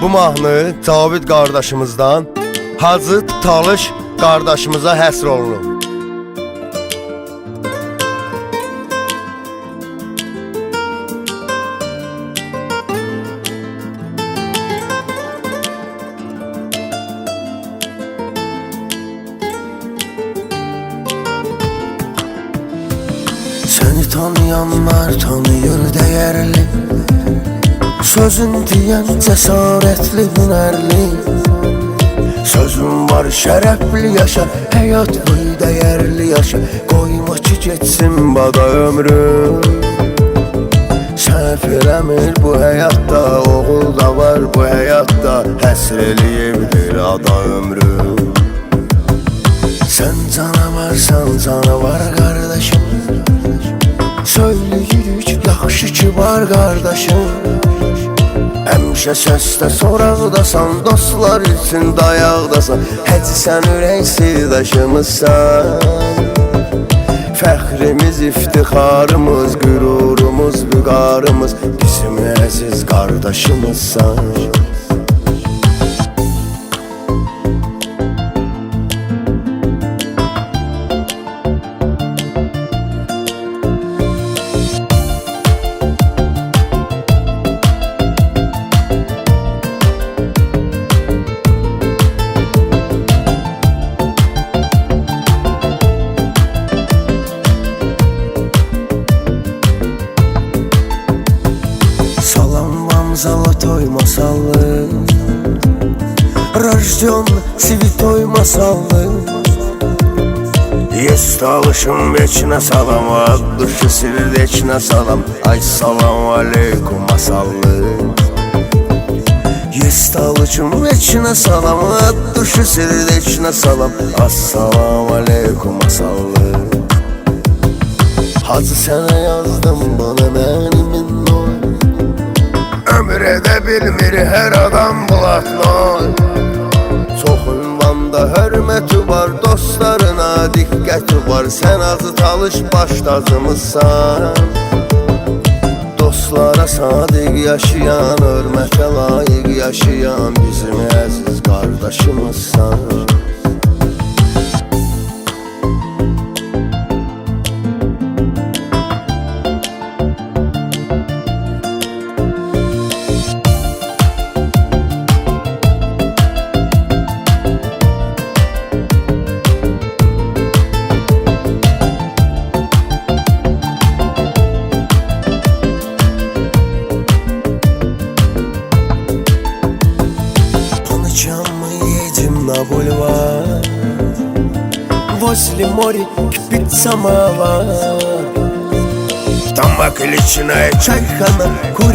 Bu mahnı Cavid qardaşımızdan Hacı Talış qardaşımıza həsr olunub. Seni tanıyanlar tanıyır değerli, sözün diyen cesaretli, hünerli. Sözün var şərəfli yaşa, həyat boyu değerli yaşa. Qoyma ki geçsin bada ömrüm. Səhv eləmir bu həyatda, oğul da var bu həyatda. Həsr eləyibdir ada ömrüm. Sen canavarsan canavar kardeşim, söyləyirik yaxşı ki var qardaşım. Həmişə səsdə soraqdasan, dostlar üçün dayaqdasan. Həci sən ürək sirdaşımızsan. Fəxrimiz, iftixarımız, qürurumuz, vüqarımız, bizim əziz qardaşımızsan. Золотой масалы, рожден святой масалы. Есть талышым вечно салам, от души сердечно салам. Ай, салам алейкум масалы. Есть талышым вечно салам, от души сердечно салам. Ассалам алейкум масалы. Hacı sənə yazdım bana mənimin oy. Ömür edə bilmir hər adam bulatnoy. Çox ünvanda hörməti var, dostlarına diqqəti var. Sən Hacı Talış baştacımızsan. Dostlara sadiq yaşayan, hörmətə layiq yaşayan bizim əziz qardaşımızsan. Мы едем на бульвар, возле моря кипит самовар. Там окличная чайхана, курит